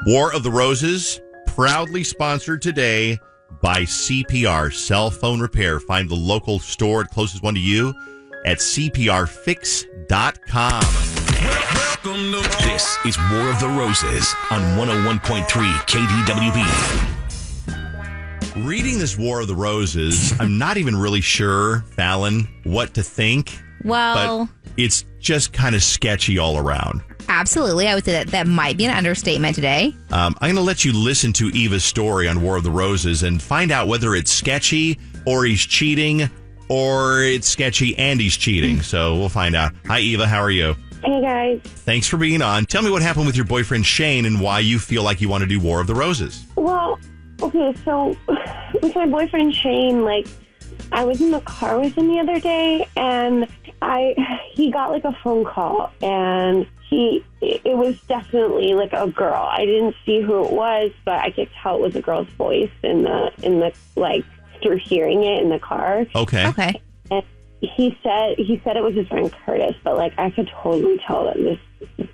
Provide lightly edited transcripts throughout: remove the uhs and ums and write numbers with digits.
War of the Roses, proudly sponsored today by CPR Cell Phone Repair. Find the local store, closest one to you, at cprfix.com. This is War of the Roses on 101.3 KDWB. Reading this War of the Roses, I'm not even really sure, Fallon, what to think. Well, but it's just kind of sketchy all around. Absolutely. I would say that might be an understatement today. I'm going to let you listen to Eva's story on War of the Roses and find out whether it's sketchy or he's cheating or it's sketchy and he's cheating. So we'll find out. Hi, Eva. How are you? Hey, guys. Thanks for being on. Tell me what happened with your boyfriend, Shane, and why you feel like you want to do War of the Roses. Well, okay, so with my boyfriend, Shane, I was in the car with him the other day, and he got, a phone call, and it was definitely, a girl. I didn't see who it was, but I could tell it was a girl's voice in the through hearing it in the car. Okay. And he said it was his friend Curtis, but I could totally tell that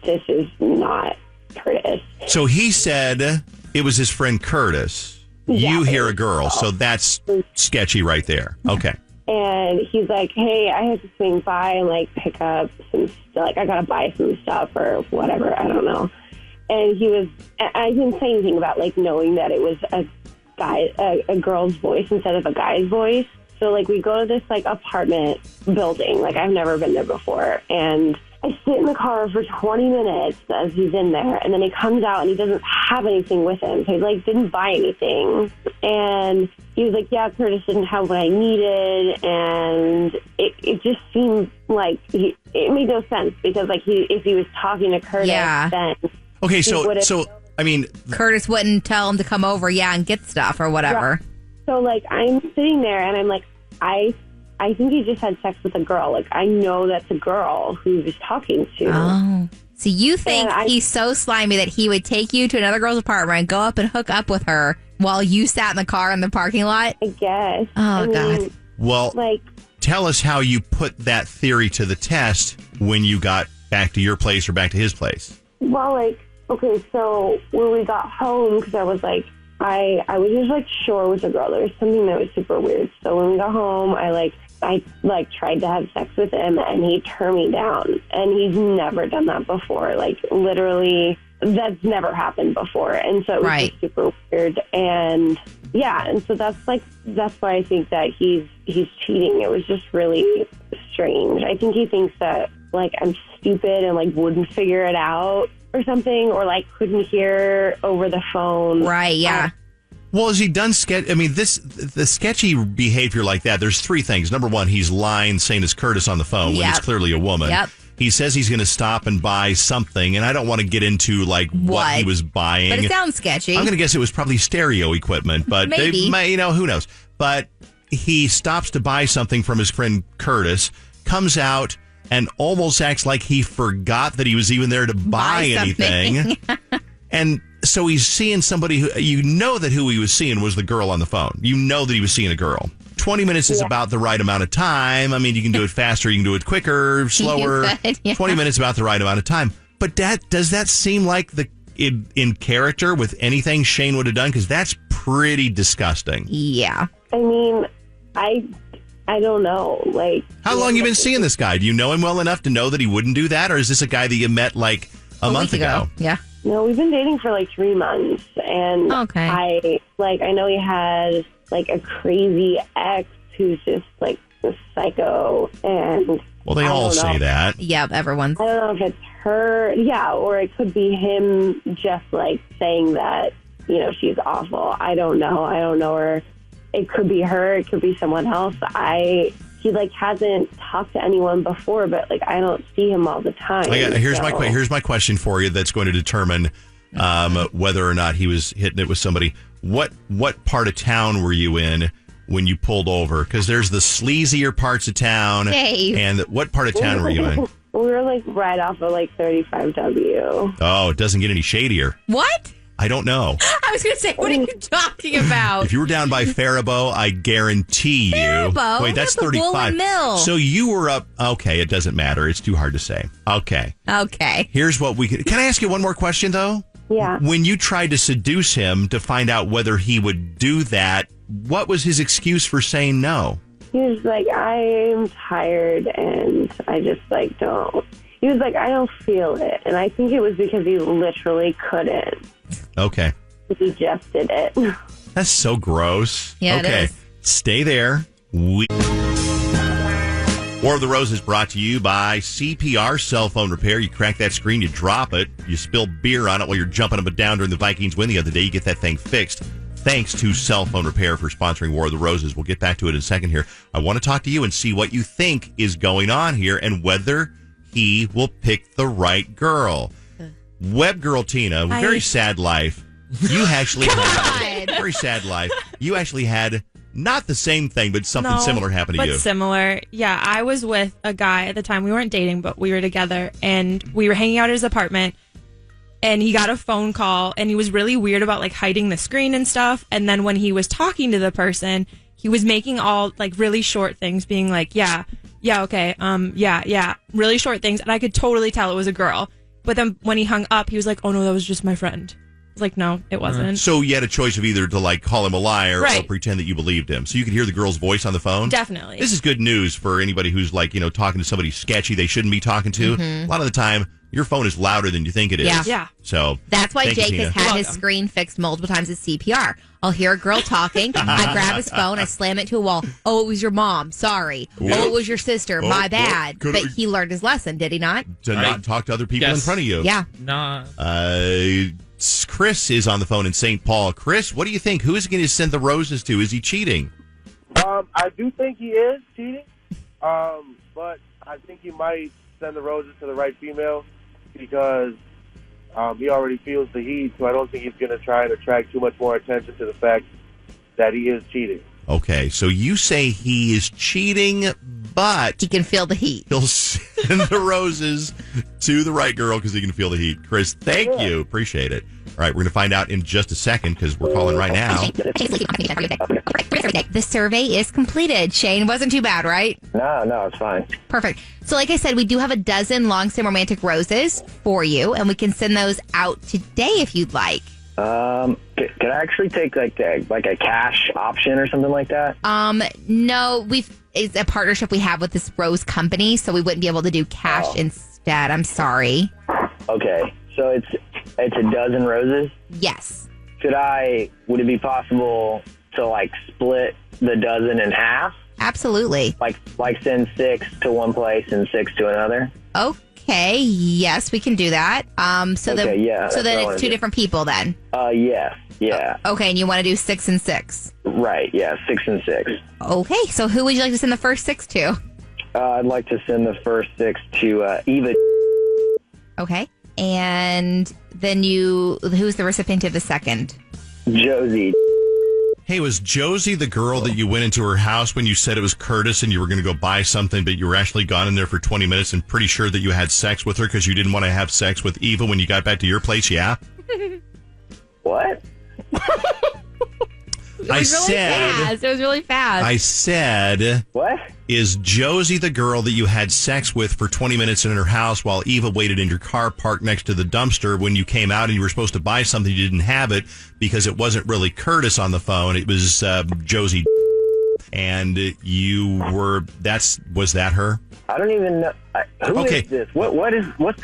this is not Curtis. So he said it was his friend Curtis. You Yeah, hear a girl, so that's sketchy right there. Okay. And he's like, hey, I have to swing by and pick up some stuff. I gotta buy some stuff or whatever. I don't know. And I didn't say anything about knowing that it was a girl's voice instead of a guy's voice. So we go to this apartment building. I've never been there before. And I sit in the car for 20 minutes as he's in there. And then he comes out and he doesn't have anything with him. So he didn't buy anything. And he was like, yeah, Curtis didn't have what I needed. And it just seemed it made no sense because if he was talking to Curtis, then okay, so I mean, Curtis wouldn't tell him to come over, and get stuff or whatever. Right. So I'm sitting there and I'm like, I think he just had sex with a girl. I know that's a girl who he was talking to. Oh. So you think he's so slimy that he would take you to another girl's apartment and go up and hook up with her while you sat in the car in the parking lot? I guess. Oh, God. Well, tell us how you put that theory to the test when you got back to your place or back to his place. Well, okay, so when we got home, because I was I was just sure it was a girl. There was something that was super weird. So when we got home, I tried to have sex with him and he turned me down. And he's never done that before. Literally, that's never happened before. And so it was just super weird. And yeah, and so that's why I think that he's cheating. It was just really strange. I think he thinks that I'm stupid and wouldn't figure it out or something, or couldn't hear over the phone. Right, yeah. Well, has he done the sketchy behavior like that? There's three things. Number one, he's lying, saying it's Curtis on the phone when it's clearly a woman. Yep. He says he's going to stop and buy something, and I don't want to get into what he was buying. But it sounds sketchy. I'm going to guess it was probably stereo equipment, but maybe. Who knows? But he stops to buy something from his friend Curtis, comes out, and almost acts like he forgot that he was even there to buy anything. And so he's seeing somebody who, that who he was seeing was the girl on the phone. You know that he was seeing a girl. 20 minutes is about the right amount of time. I mean, you can do it faster, you can do it quicker, slower. 20 minutes about the right amount of time. But does that seem like in character with anything Shane would have done? Because that's pretty disgusting. Yeah. I mean, I don't know. How long you been seeing this guy? Do you know him well enough to know that he wouldn't do that? Or is this a guy that you met a month ago? Yeah. No, we've been dating for 3 months. And okay. I know he has a crazy ex who's just a psycho. And well, they all say that. Yep, everyone's. I don't know if it's her. Yeah, or it could be him just saying that, she's awful. I don't know. I don't know her. It could be her. It could be someone else. He hasn't talked to anyone before, but I don't see him all the time. Here's my question for you. That's going to determine whether or not he was hitting it with somebody. What part of town were you in when you pulled over? Because there's the sleazier parts of town. Dave. And what part of town were you in? We were right off of 35W. Oh, it doesn't get any shadier. What? I don't know. I was going to say, what are you talking about? If you were down by Faribault, I guarantee you. Faribault? Wait, that's 35. Woolen Mill. So you were up. Okay, it doesn't matter. It's too hard to say. Okay. Okay. Here's what we could. Can I ask you one more question, though? Yeah. When you tried to seduce him to find out whether he would do that, what was his excuse for saying no? He was like, I'm tired and I just like don't. He was like, I don't feel it. And I think it was because he literally couldn't. Okay. He just did it. That's so gross. Yeah, okay. it is. Stay there. War of the Roses brought to you by CPR Cell Phone Repair. You crack that screen, you drop it, you spill beer on it while you're jumping up and down during the Vikings win the other day. You get that thing fixed. Thanks to Cell Phone Repair for sponsoring War of the Roses. We'll get back to it in a second here. I want to talk to you and see what you think is going on here and whether he will pick the right girl. Web girl Tina, very sad life. You actually had very sad life. You actually had not the same thing, but something similar happened to you. Similar. Yeah, I was with a guy at the time. We weren't dating, but we were together, and we were hanging out at his apartment, and he got a phone call, and he was really weird about, like, hiding the screen and stuff, and then when he was talking to the person, he was making all, like, really short things, being like, yeah, okay, yeah, really short things, and I could totally tell it was a girl, but then when he hung up, he was like, oh, no, that was just my friend. I was like, no, it wasn't. So you had a choice of either to like call him a liar or Right. pretend that you believed him. So you could hear the girl's voice on the phone. Definitely. This is good news for anybody who's like, talking to somebody sketchy they shouldn't be talking to. A lot of the time, your phone is louder than you think it is. Yeah. So That's why thank you, Jake has Tina. had his screen fixed multiple times at CPR. I'll hear a girl talking. I grab his phone. I slam it to a wall. Oh, it was your mom. Sorry. Whoop. Oh, it was your sister. Oh, My whoop. bad. Could- But he learned his lesson, did he not? To not talk to other people in front of you. Yeah. Nah. Chris is on the phone in St. Paul. Chris, what do you think? Who is he going to send the roses to? Is he cheating? I do think he is cheating, but I think he might send the roses to the right female because he already feels the heat, so I don't think he's going to try and attract too much more attention to the fact that he is cheating. Okay, so you say he is cheating, but He can feel the heat. he'll send the roses to the right girl because he can feel the heat. Chris, thank you. Appreciate it. All right, we're going to find out in just a second because we're calling right now. The survey is completed. Shane, wasn't too bad, right? No, it's fine. Perfect. So like I said, we do have a dozen long stem romantic roses for you, and we can send those out today if you'd like. Could I actually take like a cash option or something like that? No, it's a partnership we have with this rose company, so we wouldn't be able to do cash instead. I'm sorry. Okay, so it's a dozen roses. Yes. Would it be possible to like split the dozen in half? Absolutely. Like send 6 to one place and 6 to another? Okay. Yes, we can do that. So Okay, yeah, then that's what I it's wanna two do. different people then. Yes, yeah. Okay, and you want to do 6 and 6. Right, yeah, 6 and 6. Okay, so who would you like to send the first 6 to? I'd like to send the first 6 to Eva. Okay. And then who's the recipient of the second? Josie. Hey, was Josie the girl that you went into her house when you said it was Curtis and you were going to go buy something, but you were actually gone in there for 20 minutes and pretty sure that you had sex with her because you didn't want to have sex with Eva when you got back to your place? Yeah? What? It was really fast. I said, What? is Josie the girl that you had sex with for 20 minutes in her house while Eva waited in your car parked next to the dumpster when you came out and you were supposed to buy something, you didn't have it because it wasn't really Curtis on the phone. It was Josie. And you were, was that her? I don't even know. Who Okay. is this? What's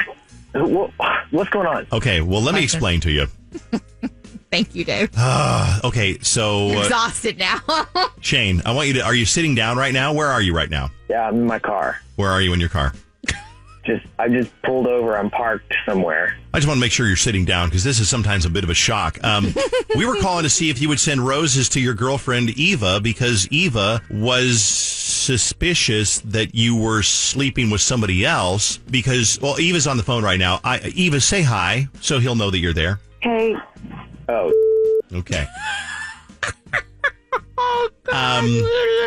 going on? Okay, well, let me explain to you. Thank you, Dave. Okay, so Exhausted now. Shane, I want you to, are you sitting down right now? Where are you right now? Yeah, I'm in my car. Where are you in your car? I just pulled over. I'm parked somewhere. I just want to make sure you're sitting down because this is sometimes a bit of a shock. We were calling to see if you would send roses to your girlfriend, Eva, because Eva was suspicious that you were sleeping with somebody else because, well, Eva's on the phone right now. Eva, say hi so he'll know that you're there. Hey, Oh, Okay.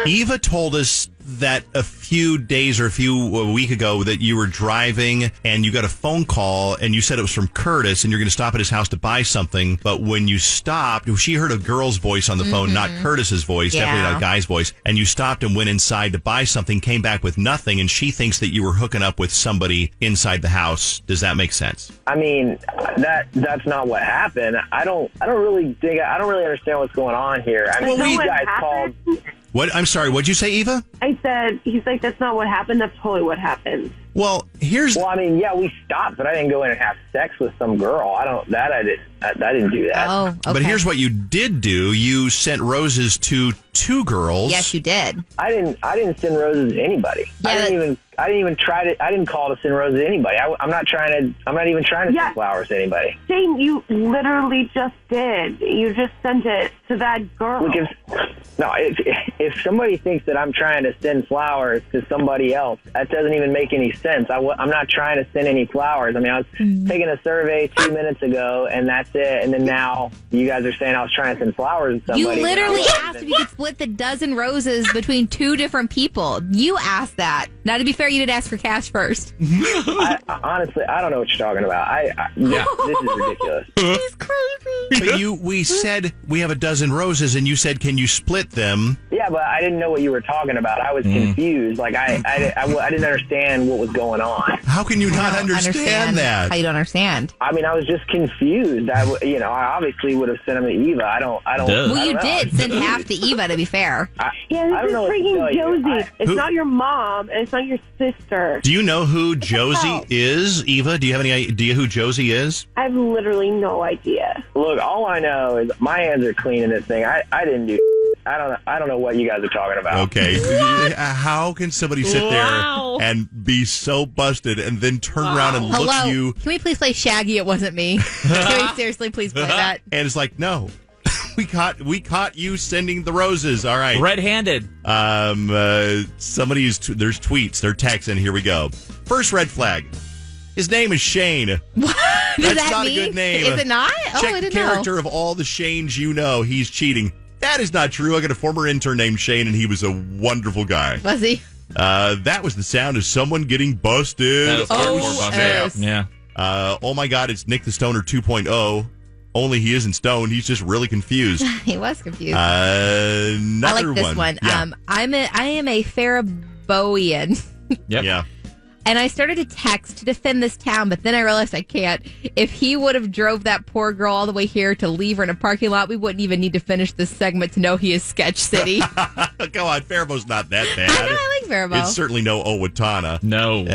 Eva told us that a few days or a week ago that you were driving and you got a phone call and you said it was from Curtis and you're going to stop at his house to buy something. But when you stopped, she heard a girl's voice on the phone, not Curtis's voice, definitely not a guy's voice. And you stopped and went inside to buy something, came back with nothing, and she thinks that you were hooking up with somebody inside the house. Does that make sense? I mean, that's not what happened. I don't really understand what's going on here. I mean, Well, you what guys happened? called. What? I'm sorry. What'd you say, Eva? I said, he's like, that's not what happened. That's totally what happened. Well, Well, I mean, yeah, we stopped, but I didn't go in and have sex with some girl. I didn't do that. Oh, okay. But here's what you did do. You sent roses to two girls. Yes, you did. I didn't send roses to anybody. Yeah, I didn't even try to. I didn't call to send roses to anybody. I'm not even trying to Yeah. send flowers to anybody. Shane, you literally just did. You just sent it to that girl. Look, if somebody thinks that I'm trying to send flowers to somebody else, that doesn't even make any sense. I'm not trying to send any flowers. I mean, I was taking a survey 2 minutes ago, and that's it. And then now you guys are saying I was trying to send flowers to You somebody. literally asked if you could split the dozen roses between two different people. You asked that. Now, to be fair, you did ask for cash first. Honestly, I don't know what you're talking about. This is ridiculous. He's crazy. But we said we have a dozen roses, and you said, can you split them? Yeah, but I didn't know what you were talking about. I was confused. Like I didn't understand what was going on. How can you not understand that? How you don't understand? I mean, I was just confused. I obviously would have sent them to Eva. I don't. Well, you did send half to Eva, to be fair. Yeah, I this don't know is what to freaking tell you. Josie. It's not your mom, and it's not your sister. Do you know who Josie hell? is, Eva? Do you have any idea who Josie is? I have literally no idea. Look, all I know is my hands are clean in this thing. I didn't do. I don't know what you guys are talking about. Okay. How can somebody sit Wow. there and be so busted and then turn around and look Hello. you Can we please play Shaggy? It wasn't me. Can we seriously please play that? and it's like, no. We caught you sending the roses. All right. Red-handed. Somebody's there's tweets, they're texting. Here we go. First red flag. His name is Shane. What does That's that not mean? a good name. Is it not? Oh, Check I the didn't character know. of all the Shanes you know. He's cheating. That is not true. I got a former intern named Shane, and he was a wonderful guy. Was he? That was the sound of someone getting busted. That was hardcore busted. yes. Yeah. Oh my God, it's Nick the Stoner 2.0. Only he isn't stoned. He's just really confused. He was confused. Another I like this one. Yeah. I am a Faribaoian. Yep. Yeah. And I started to text to defend this town, but then I realized I can't. If he would have drove that poor girl all the way here to leave her in a parking lot, we wouldn't even need to finish this segment to know he is Sketch City. Go on, Faribault's not that bad. I know, I like Faribault. It's certainly no Owatonna. No.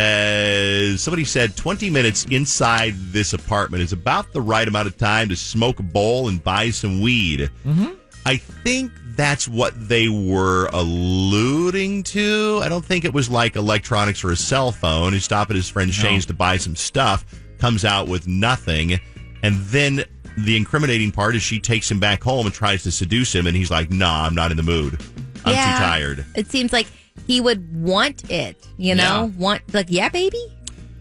Somebody said 20 minutes inside this apartment is about the right amount of time to smoke a bowl and buy some weed. Mm-hmm. I think that's what they were alluding to. I don't think it was like electronics or a cell phone. He stopped at his friend Shane's to buy some stuff, comes out with nothing, and then the incriminating part is she takes him back home and tries to seduce him, and he's like, nah, I'm not in the mood. I'm too tired. It seems like he would want it, yeah, baby.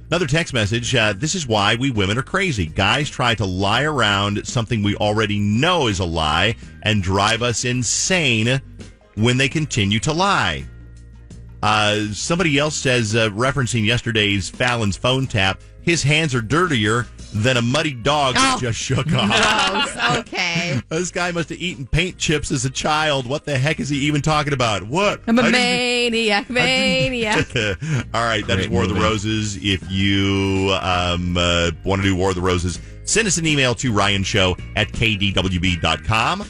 Another text message. This is why we women are crazy. Guys try to lie around something we already know is a lie and drive us insane when they continue to lie. Somebody else says, referencing yesterday's Fallon's phone tap, his hands are dirtier than a muddy dog that just shook off. Gross. Okay. This guy must have eaten paint chips as a child. What the heck is he even talking about? What? I'm a maniac. All right, that is Great War of the movie. Roses. If you want to do War of the Roses, send us an email to ryanshow@kdwb.com.